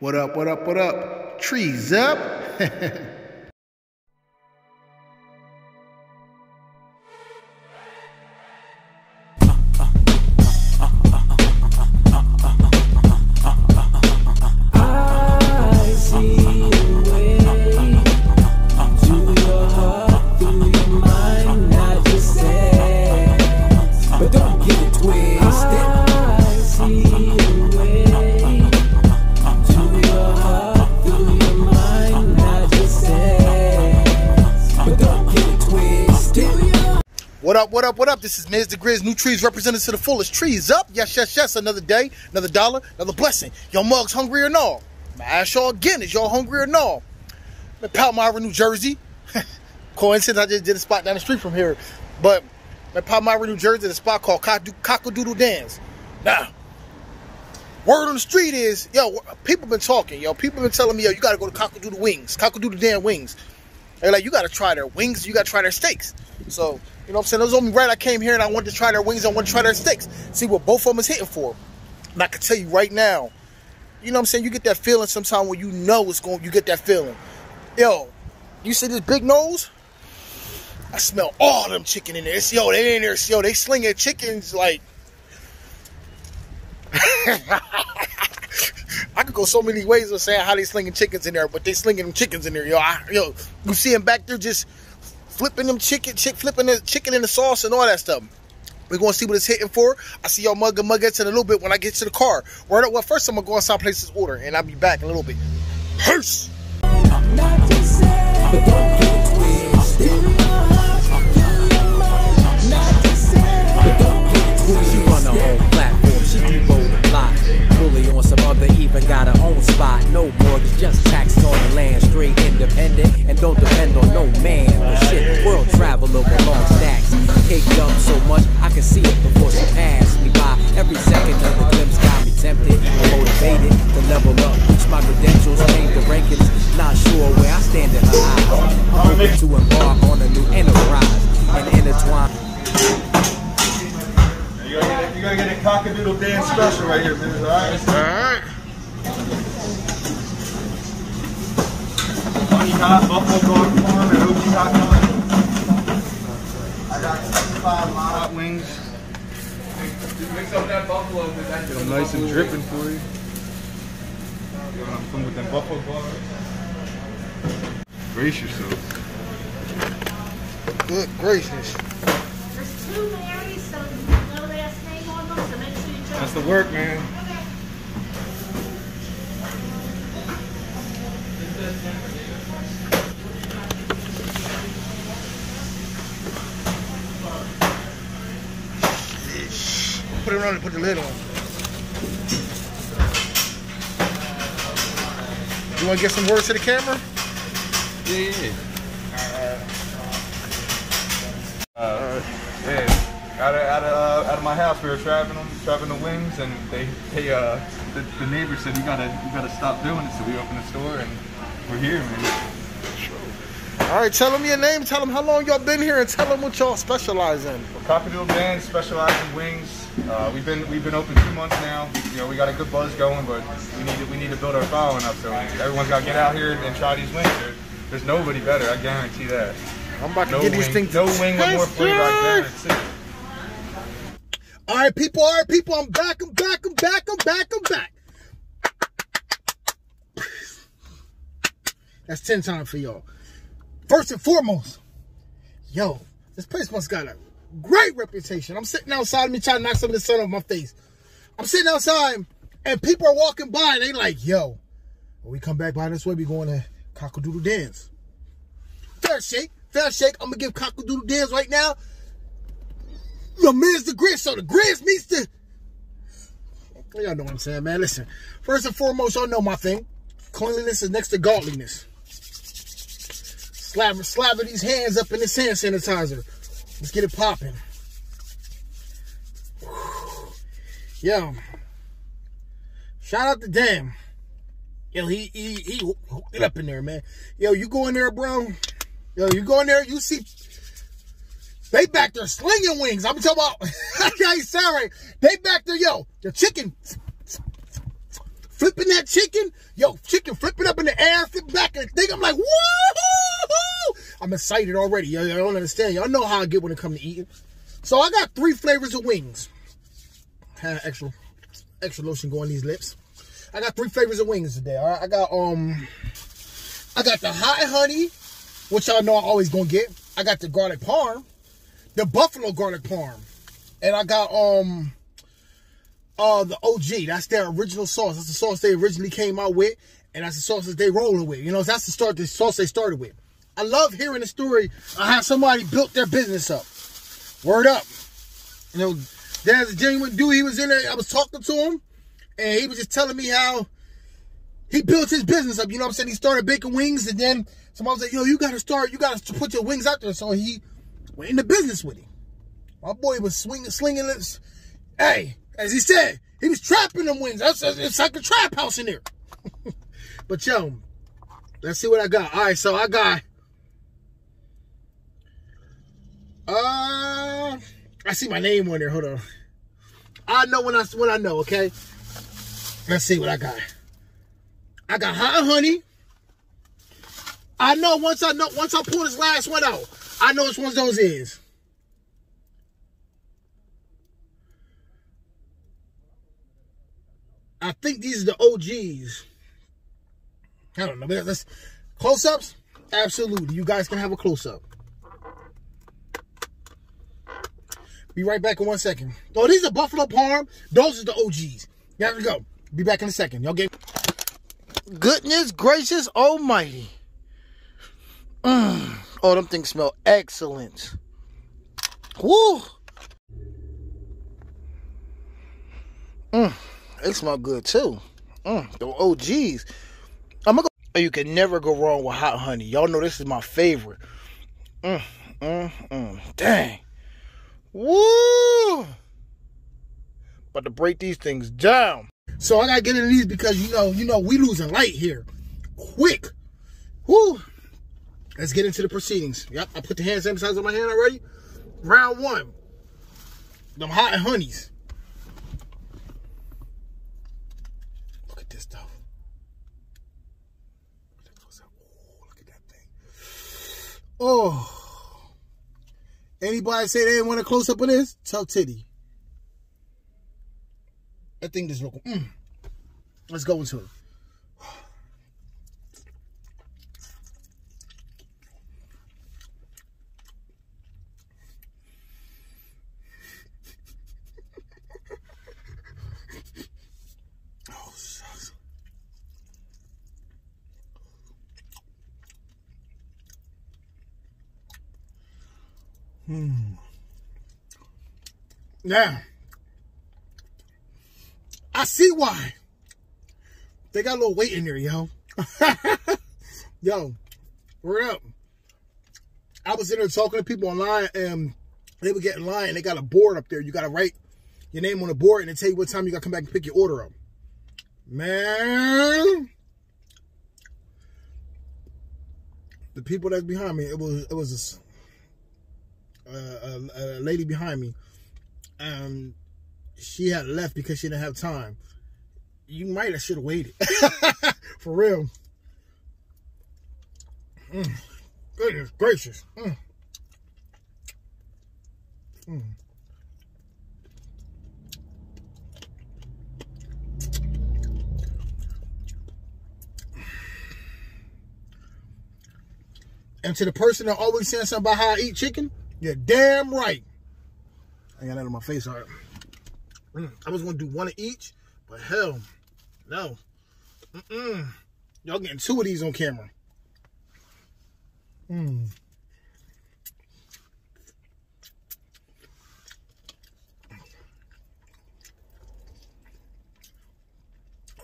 What up, what up, what up? Trees up. What up, what up, what up? This is Miz the Grizz, Nu-Treez represented to the fullest. Trees up. Yes, yes, yes. Another day, another dollar, another blessing. Y'all mugs hungry or no? I ask y'all again, is y'all hungry or no? I'm in Palmyra, New Jersey. Coincidence, I just did a spot down the street from here. But I'm in Palmyra, New Jersey, at a spot called Cockadoodle Dan's. Now, word on the street is, yo, people been talking, yo. People been telling me, yo, you got to go to Cockadoodle Dan Wings. They're like, you got to try their wings, you got to try their steaks. So, you know what I'm saying? It was only right I came here and I wanted to try their wings, I wanted to try their steaks. See what both of them is hitting for. And I can tell you right now, you know what I'm saying? You get that feeling sometime when you know it's going, you get that feeling. Yo, you see this big nose? I smell all them chicken in there. It's, yo, they in there, yo, they slinging chickens like... I could go so many ways of saying how they slinging chickens in there, but they slinging them chickens in there, yo. You see them back there just flipping them flipping the chicken in the sauce and all that stuff. We're gonna see what it's hitting for. I see y'all muggets in a little bit when I get to the car. Well, first I'm gonna go inside places order, and I'll be back in a little bit. Peace. Even got her own spot, no mortgage, just taxes on the land, straight independent, and don't depend on no man. But shit, world traveler with long stacks, caked up so much I can see it before she passed me by. Every second of the glimpse got me tempted, motivated to level up, reach my credentials, change the rankings. Not sure where I stand in her eyes, hoping to embark on a new enterprise and intertwine. You gotta get a Cockadoodle Dan special right here, Miz, alright? Alright. Honey hot, buffalo garlic parm, and OG hot dog. I got 65 hot wings. Mix up that buffalo with that. Get them nice and dripping for you. Come with them buffalo garlic. Brace yourself. Good gracious. There's two Marys, so no last name on them, so make sure you try. That's the work, man. Put it on and put the lid on. You want to get some words to the camera? Yeah. Out of my house, we were trapping the wings, and the neighbor said you gotta stop doing it. So we opened the store, and we're here, man. All right, tell them your name, tell them how long y'all been here, and tell them what y'all specialize in. Well, Cockadoodle Dan specializes in wings. We've been open 2 months now. You know, we got a good buzz going, but we need to build our following up. So everyone's got to get out here and try these wings. There's nobody better, I guarantee that. I'm about to get these things. No wing with more flavor, I guarantee. All right, people, I'm back. That's 10 times for y'all. First and foremost, yo, this place must got a great reputation. I'm sitting outside, me trying to knock some of the sun off my face. I'm sitting outside, and people are walking by, and they like, yo, when we come back by this way, we going to Cockadoodle Dan's. Fair shake. I'm gonna give Cockadoodle Dan's right now. The Miz the Grizz, so the Grizz meets the... Y'all know what I'm saying, man. Listen, first and foremost, y'all know my thing. Cleanliness is next to godliness. Slather these hands up in this hand sanitizer. Let's get it popping. Yo, shout out to Dan. Yo, he hooked it up in there, man. Yo, you go in there, bro. Yo, you go in there, you see... They back there slinging wings. I'm talking about, I can't sound right. They back there, yo, the chicken flipping that chicken. Yo, chicken flipping up in the air, flipping back in the thing. I'm like, woo! I'm excited already. Y'all don't understand. Y'all know how I get when it comes to eating. So I got 3 flavors of wings. Had extra lotion going these lips. I got 3 flavors of wings today. All right, I got the hot honey, which y'all know I always gonna get. I got the garlic parm, the buffalo garlic parm, and I got the OG. That's their original sauce. That's the sauce they originally came out with, and that's the sauce that they rolling with. You know, that's the sauce they started with. I love hearing the story of how somebody built their business up. Word up. You know, there's a genuine dude. He was in there. I was talking to him, and he was just telling me how he built his business up. You know what I'm saying? He started baking wings, and then somebody was like, yo, you got to put your wings out there. So he went into business with him. My boy was slinging this. Hey, as he said, he was trapping them wings. It's like a trap house in there. But yo, let's see what I got. All right, so I got, I see my name on there. Hold on. I know when I know, okay? Let's see what I got. I got hot honey. I know once I pull this last one out, I know which ones those is. I think these are the OGs. I don't know. Let's close-ups? Absolutely. You guys can have a close-up. Be right back in 1 second. Oh, these are buffalo parm. Those are the OGs. There we go. Be back in a second. Y'all get... Goodness gracious almighty. Oh, them things smell excellent. Woo! They smell good too. The OGs. I'm gonna go. You can never go wrong with hot honey. Y'all know this is my favorite. Dang. Woo! About to break these things down. So I gotta get into these because you know we losing light here. Quick. Woo! Let's get into the proceedings. Yep, I put the hand sanitizer on my hand already. Round 1. Them hot honeys. Look at this though. Look at that thing. Oh. Anybody say they didn't want a close up of this? Tell Titty. I think this real cool. Let's go into it. Oh, shucks. Now, I see why. They got a little weight in there, yo. Yo, word up. I was in there talking to people online, and they would get in line, and they got a board up there. You got to write your name on the board, and they tell you what time you got to come back and pick your order up. Man. The people that's behind me, it was a lady behind me. She had left because she didn't have time. You might have should have waited. For real. Goodness gracious. And to the person that always saying something about how I eat chicken, you're damn right. I got that on my face, all right. I was going to do one of each, but hell, no. Y'all getting 2 of these on camera.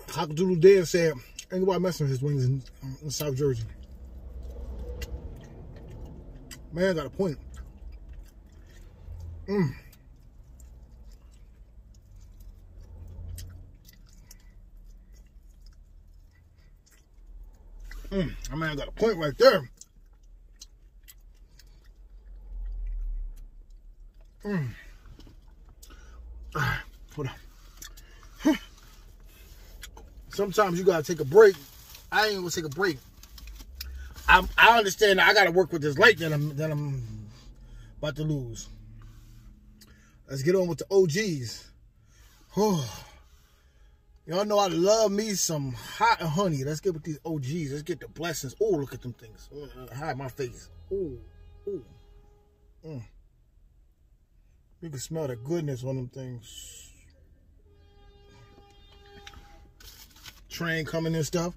Cockadoodle Dan said, ain't nobody messing with his wings in South Jersey. Man, got a point. I man got a point right there. Alright, hold on. sometimes you gotta take a break. I ain't gonna take a break. I understand that I gotta work with this light that I'm about to lose. Let's get on with the OGs. Oh, y'all know I love me some hot and honey. Let's get with these OGs. Let's get the blessings. Oh, look at them things. Hide my face. Oh, oh. You can smell the goodness on them things. Train coming and stuff.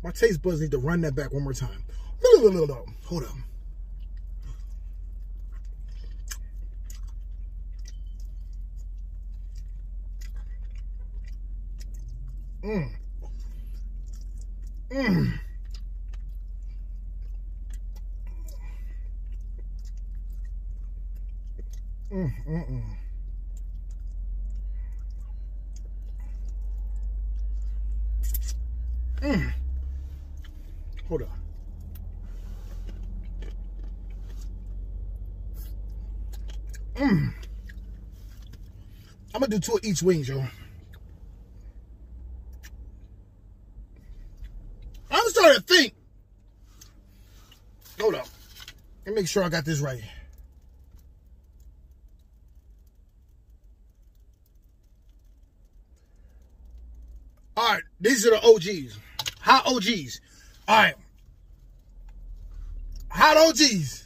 My taste buds need to run that back one more time. Hold up. Hold on. I'm gonna do 2 of each wings, yo. I'm starting to think. Hold up. Let me make sure I got this right. All right, these are the OGs. Hot OGs. All right. Hot OGs.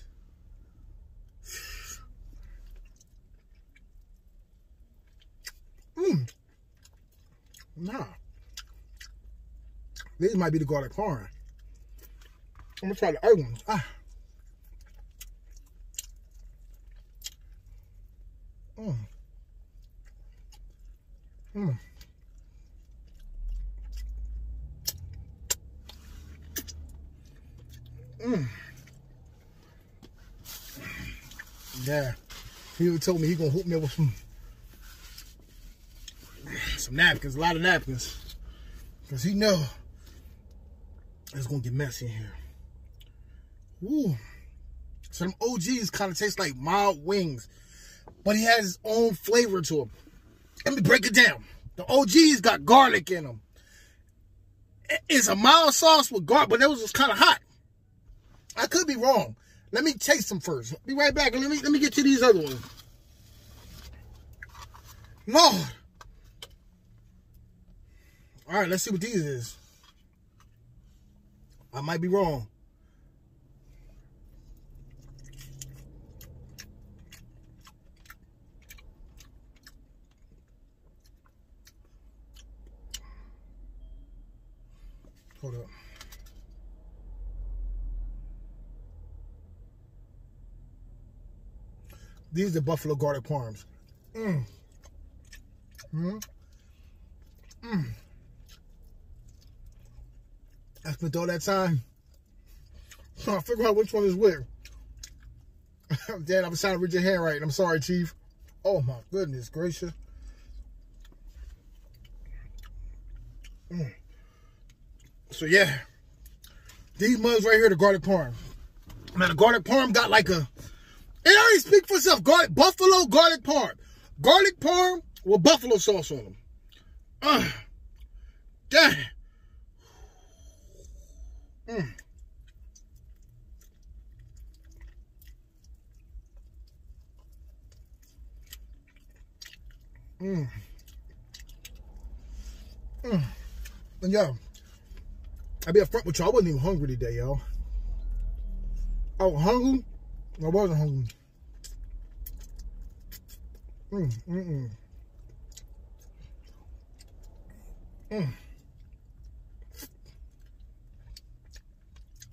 Nah. These might be the garlic parm. I'm gonna try the other ones. Yeah. He even told me he gonna hook me up with some napkins, a lot of napkins. Because he know it's gonna get messy in here. Woo. So them OGs kind of taste like mild wings, but he has his own flavor to them. Let me break it down. The OGs got garlic in them. It's a mild sauce with garlic, but it was just kind of hot. I could be wrong. Let me taste them first. Be right back. Let me get to these other ones. Lord. All right, let's see what these is. I might be wrong. Hold up. These are the buffalo garlic parms. I spent all that time trying to figure out which one is where. Dad, I'm trying to read your hand right. I'm sorry, Chief. Oh my goodness gracious. So yeah, these mugs right here, the garlic parm. Man, the garlic parm got like a, it already speaks for itself. Buffalo garlic parm. Garlic parm with buffalo sauce on them. Damn. And yo, I'll be upfront with y'all. I wasn't even hungry today, y'all. I was hungry. I wasn't hungry.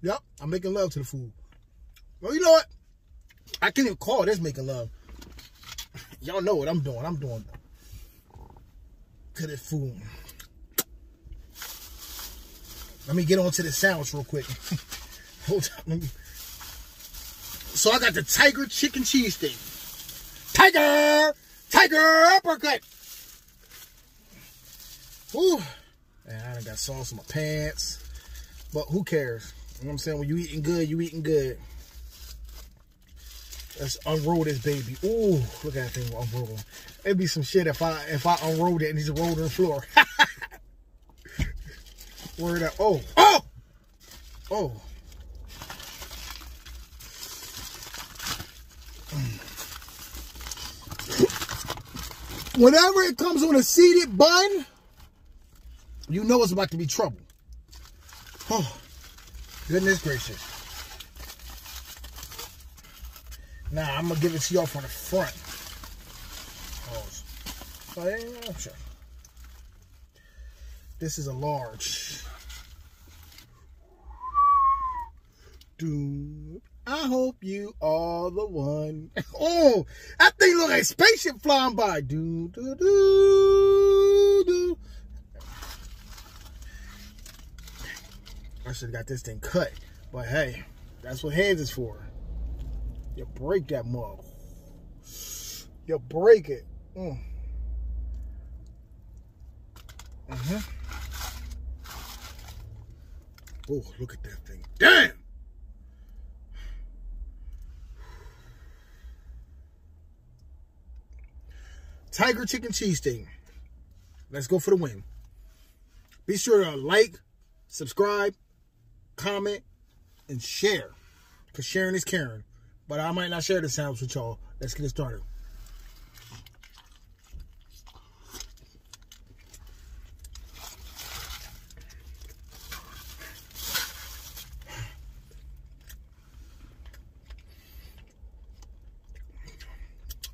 Yep, I'm making love to the food. Well, you know what? I can't even call this making love. Y'all know what I'm doing. I'm doing to this food. Let me get on to the sandwich real quick. Hold on. So I got the Tiger Chicken Cheesesteak. Tiger uppercut. Whew. And I done got sauce on my pants. But who cares? You know what I'm saying? When you eating good, you eating good. Let's unroll this baby. Ooh, look at that thing unroll. It'd be some shit if I unrolled it and just rolled on the floor. Word up. Oh. Whenever it comes on a seeded bun, you know it's about to be trouble. Oh, goodness gracious. Now, I'm going to give it to y'all from the front. Oh, yeah, sure. This is a large. Dude, I hope you are the one. Oh, that thing look like a spaceship flying by. Do, do, do, do. I should have got this thing cut. But hey, that's what hands is for. You break that mug. You break it. Oh, look at that thing. Damn! Tiger Chicken Cheesesteak. Let's go for the win. Be sure to like, subscribe, comment, and share. Because sharing is caring. But I might not share the sounds with y'all. Let's get it started.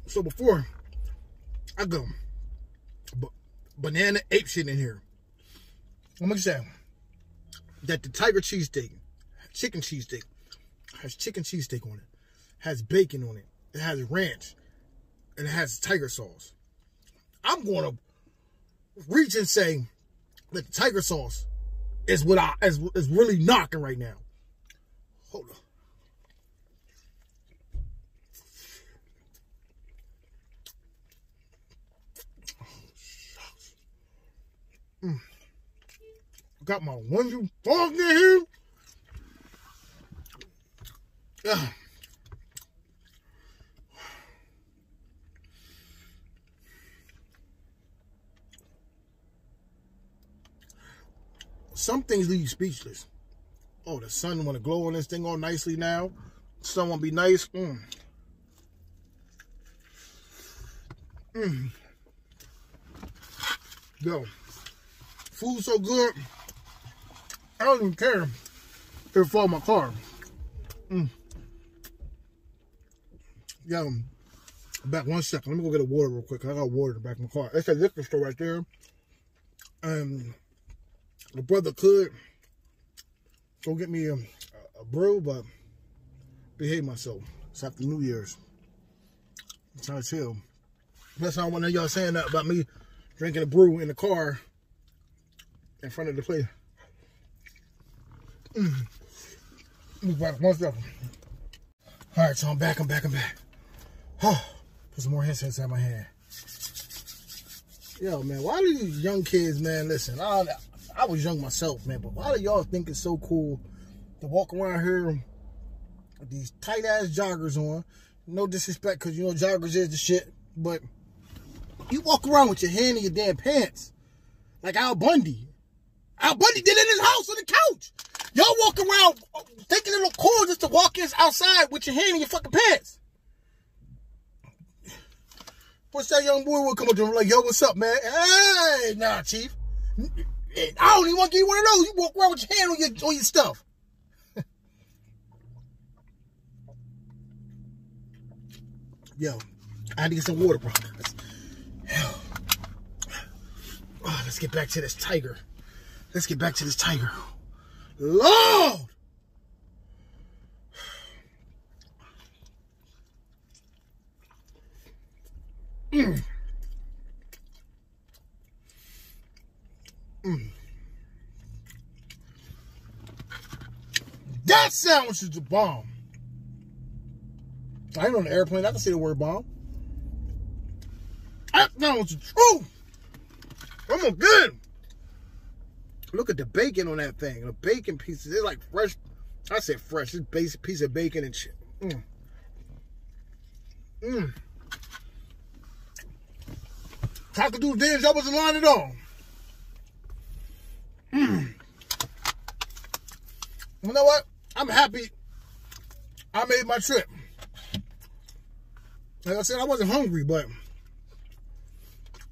So before I go, banana ape shit in here. I'm gonna say that the Tiger Cheesesteak, chicken cheesesteak, has chicken cheesesteak on it, has bacon on it, it has ranch, and it has tiger sauce. I'm gonna reach and say that the tiger sauce is what is really knocking right now. Hold on. Got my onesie fog in here. Some things leave you speechless. Oh, the sun want to glow on this thing all nicely now. Sun want to be nice. Yo, food so good. I don't even care if it fall in my car. Yo, back 1 second. Let me go get a water real quick. I got water in the back of my car. It's a liquor store right there. My brother could go get me a brew, but behave myself. It's after New Year's. I'm trying to chill. Plus, I don't want y'all saying that about me drinking a brew in the car in front of the place. Back 1 second. All right, so I'm back. Oh, put some more hand sanitizer in my hand. Yo, man, why do these young kids, man, listen, I was young myself, man, but why do y'all think it's so cool to walk around here with these tight-ass joggers on? No disrespect, because, you know, joggers is the shit, but you walk around with your hand in your damn pants like Al Bundy. Al Bundy did it in his house on the couch. Y'all walk around thinking it look cool just to walk outside with your hand in your fucking pants. What's that young boy would come up to him like, yo, what's up, man? Hey, nah, chief. I don't even want to give you one of those. You walk around with your hand on your stuff. Yo, I had to get some water, bro. Let's get back to this tiger. Lord! That sandwich is the bomb. I ain't on the airplane. I can say the word bomb. That sandwich is true. I'm a good. Look at the bacon on that thing. The bacon pieces, they're like fresh. I said fresh. It's basic piece of bacon and shit. Cockadoodle Dan, that wasn't lying at all. You know what? I'm happy I made my trip. Like I said, I wasn't hungry, but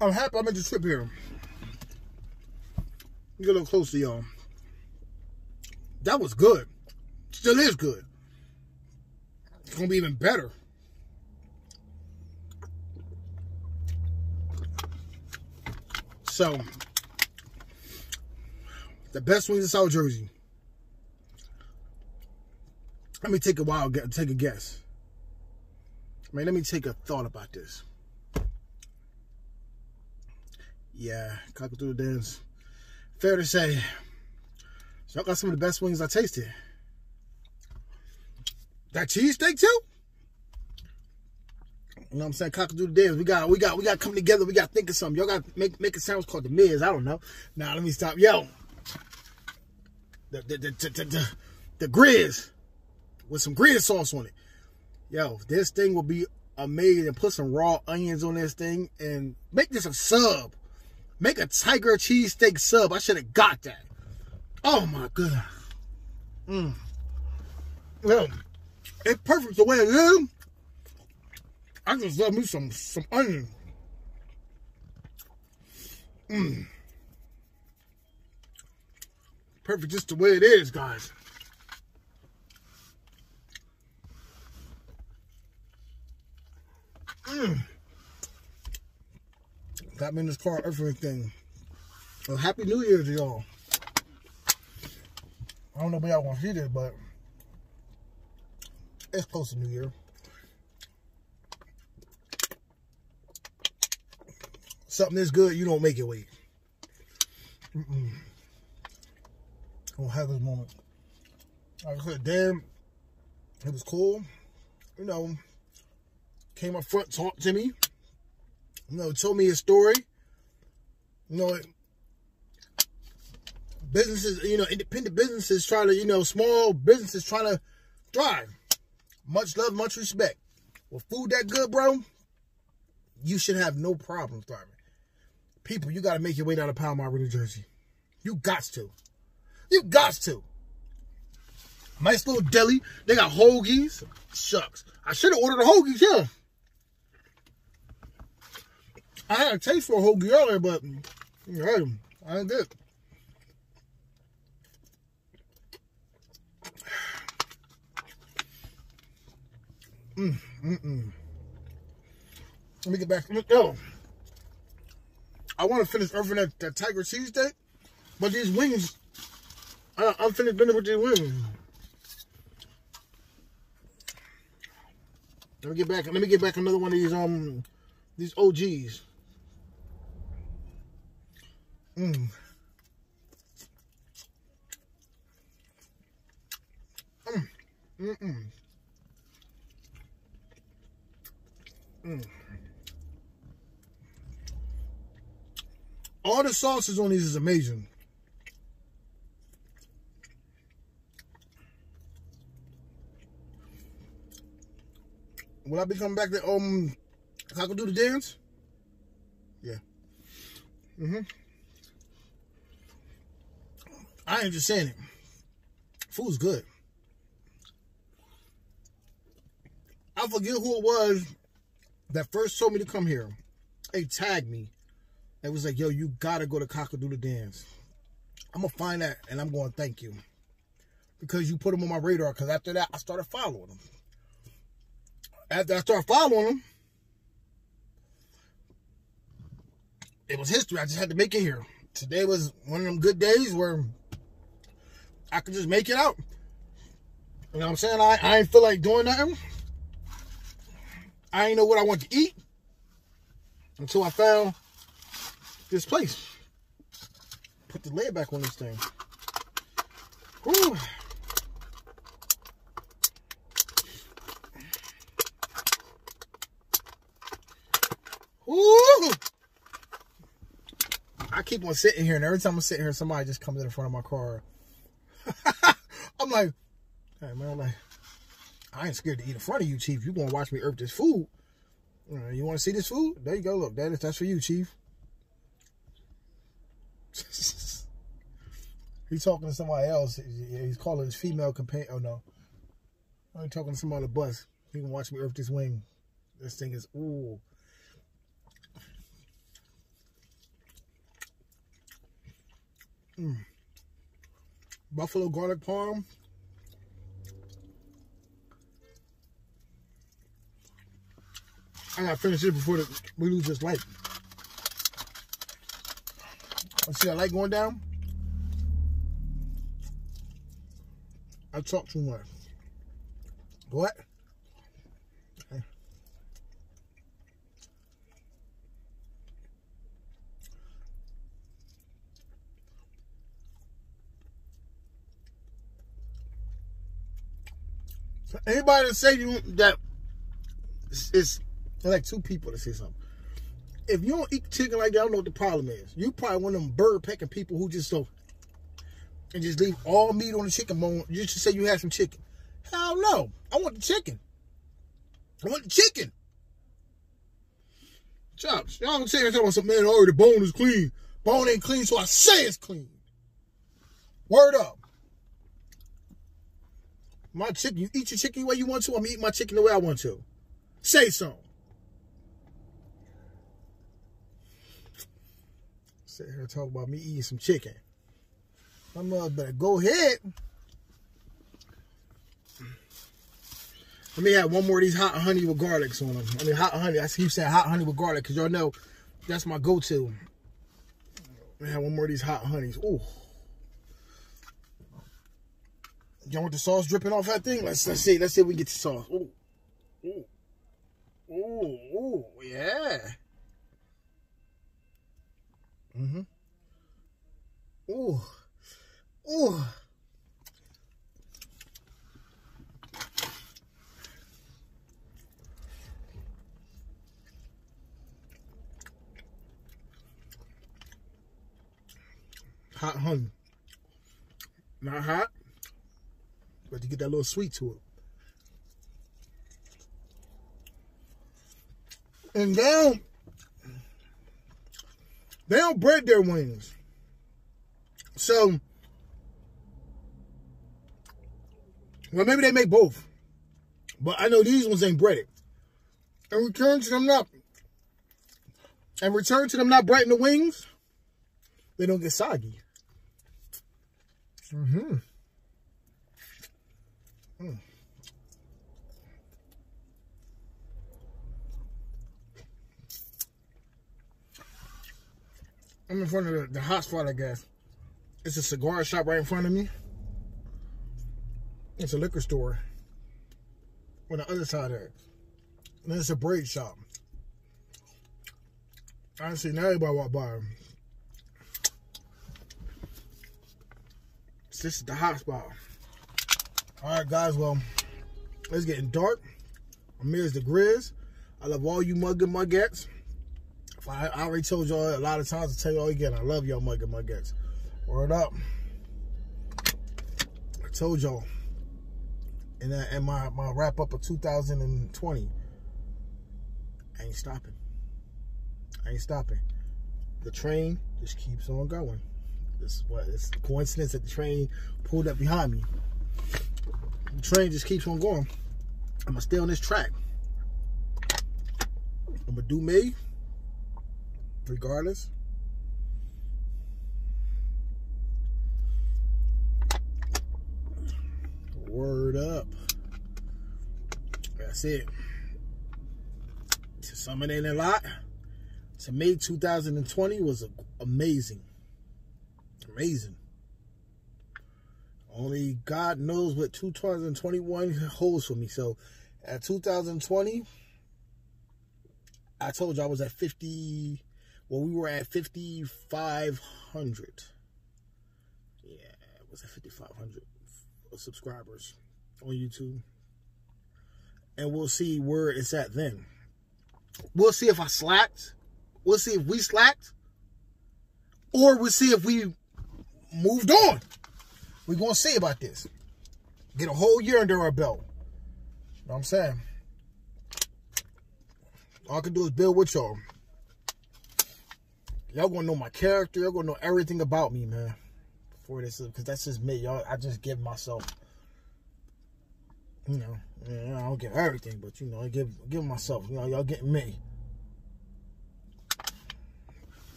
I'm happy I made the trip here. Get a little closer, y'all. That was good. Still is good. It's gonna be even better. So, the best wings in South Jersey. Let me take a guess. Man, let me take a thought about this. Yeah, Cockadoodle Dan's. Fair to say, y'all got some of the best wings I tasted. That cheesesteak too? You know what I'm saying? Cockadoodle Dan. We got to come together. We got to think of something. Y'all got to make a sandwich called the Miz. I don't know. Now let me stop. Yo, the grizz with some grizz sauce on it. Yo, this thing will be amazing. Put some raw onions on this thing and make this a sub. Make a Tiger Cheesesteak sub. I should have got that. Oh my goodness. Well, it's perfect the way it is. I just love me some onion. Perfect just the way it is, guys. Got me in this car, everything. Well, Happy New Year to y'all. I don't know if y'all want to see this, but it's close to New Year. Something this good, you don't make it wait. I'm gonna have this moment. Like I said, damn, it was cool. You know, came up front, talked to me. You know, told me his story. You know, businesses, you know, independent businesses trying to, you know, small businesses trying to thrive. Much love, much respect. With food that good, bro, you should have no problem thriving. People, you got to make your way down to Palmyra, New Jersey. You got to. You got to. Nice little deli. They got hoagies. Shucks. I should have ordered the hoagies, yeah. I had a taste for a hoagie earlier, but you heard them. I ain't good. Let me get back. Yo, I want to finish over that Tiger Cheesesteak, but these wings, I'm finished dinner with these wings. Let me get back another one of these OGs. All the sauces on these is amazing. Will I be coming back to Cockadoodle Dan's? Yeah. I ain't just saying it. Food's good. I forget who it was that first told me to come here. They tagged me. It was like, yo, you gotta go to Cockadoodle Dan's. I'm gonna find that and I'm gonna thank you. Because you put them on my radar. Because after that, I started following them. After I started following them, it was history. I just had to make it here. Today was one of them good days where I could just make it out. You know what I'm saying? I ain't feel like doing nothing. I ain't know what I want to eat until I found this place. Put the lid back on this thing. Whew. Woo! I keep on sitting here, and every time I'm sitting here, somebody just comes in front of my car. I'm like, hey, man, I'm like, I ain't scared to eat in front of you, Chief. You gonna watch me earth this food. You want to see this food? There you go. Look, that's for you, Chief. He's talking to somebody else. He's calling his female companion. Oh, no. I'm talking to somebody on the bus. He can watch me earth this wing. This thing is, ooh. Buffalo garlic parm. I gotta finish it before we lose this light. I see that light going down. I talk too much. What? Okay. So anybody that say you that it's like two people that say something. If you don't eat chicken like that, I don't know what the problem is. You probably one of them bird pecking people who just so and just leave all meat on the chicken bone just to say you had some chicken. Hell no. I want the chicken. I want the chicken. Chops. Y'all don't say that something, man, oh, the bone is clean. Bone ain't clean, so I say it's clean. Word up. My chicken, you eat your chicken the way you want to, I'm eating my chicken the way I want to. Say so. Sit here and talk about me eating some chicken. My mother better go ahead. Let me have one more of these hot honey with garlics on them. I mean, hot honey. I keep saying hot honey with garlic because y'all know that's my go-to. Let me have one more of these hot honeys. Ooh. Y'all want the sauce dripping off that thing? Let's see. Let's see if we get the sauce. Ooh. Ooh. Ooh. Ooh. Yeah. Ooh. Ooh. Hot honey. Not hot, but you get that little sweet to it. And they don't bread their wings. So, well, maybe they make both. But I know these ones ain't breaded. In return to them not breading the wings, they don't get soggy. I'm in front of the hot spot, I guess. It's a cigar shop right in front of me. It's a liquor store on the other side of it. And then it's a braid shop. I ain't seen everybody walk by. This is the hot spot. Alright guys, well, it's getting dark. Here's the Grizz. I love all you muggettes. I already told y'all a lot of times, I'll tell y'all again, I love y'all muggettes. Word up. I told y'all. And my wrap up of 2020. I ain't stopping. I ain't stopping. The train just keeps on going. It's a coincidence that the train pulled up behind me. The train just keeps on going. I'm gonna stay on this track. I'm gonna do me, regardless. Word up. That's it. To sum it in a lot, to me, 2020 was amazing. Amazing. Only God knows what 2021 holds for me. So at 2020, I told you I was at 50. Well, we were at 5,500. Yeah, it was at 5,500 subscribers on YouTube. And we'll see where it's at then. We'll see if I slacked. We'll see if we slacked. or we'll see if we moved on. We're going to see about this. Get a whole year under our belt. You know what I'm saying? All I can do is build with y'all. Y'all going to know my character. Y'all going to know everything about me, man. Before this, because that's just me. Y'all, I just give myself, you know, I don't get everything, but, you know, I give myself, you know, y'all getting me.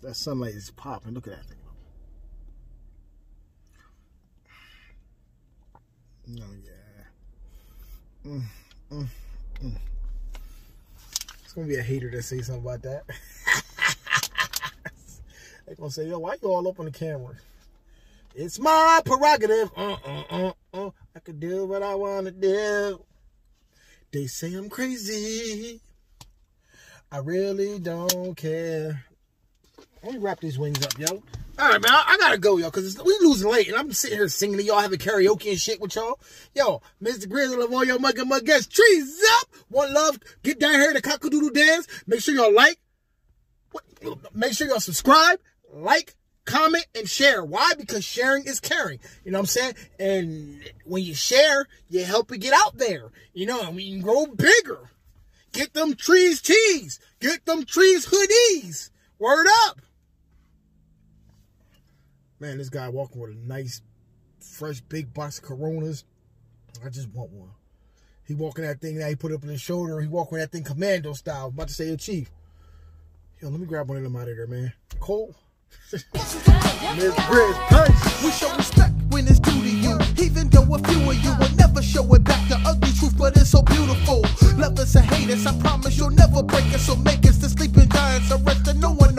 That sunlight is popping. Look at that thing. No, yeah. It's gonna be a hater that say something about that. They gonna say, yo, why you all up on the camera? It's my prerogative. I can do what I wanna do. They say I'm crazy. I really don't care. Let me wrap these wings up, yo. All right, man, I gotta go, yo, because we losing late, and I'm sitting here singing to y'all, having karaoke and shit with y'all. Yo, Mr. Grizz, I love all your mug guests. Trees up! One love. Get down here to Cockadoodle Dance. Make sure y'all like. Make sure y'all subscribe, like, comment, and share. Why? Because sharing is caring. You know what I'm saying? And when you share, you help it get out there. You know, and we can grow bigger. Get them Trees tees. Get them Trees hoodies. Word up. Man, this guy walking with a nice, fresh, big box of Coronas. I just want one. He walking that thing that he put up on his shoulder. He walking that thing commando style. I'm about to say, yo, Chief. Yo, let me grab one of them out of there, man. Cole. Miss Grizz, punch. We show respect when it's due to you. Even though a few of you will never show it back. The ugly truth, but it's so beautiful. Lovers and haters, I promise you'll never break us. So make us the sleeping giants. Arrest no one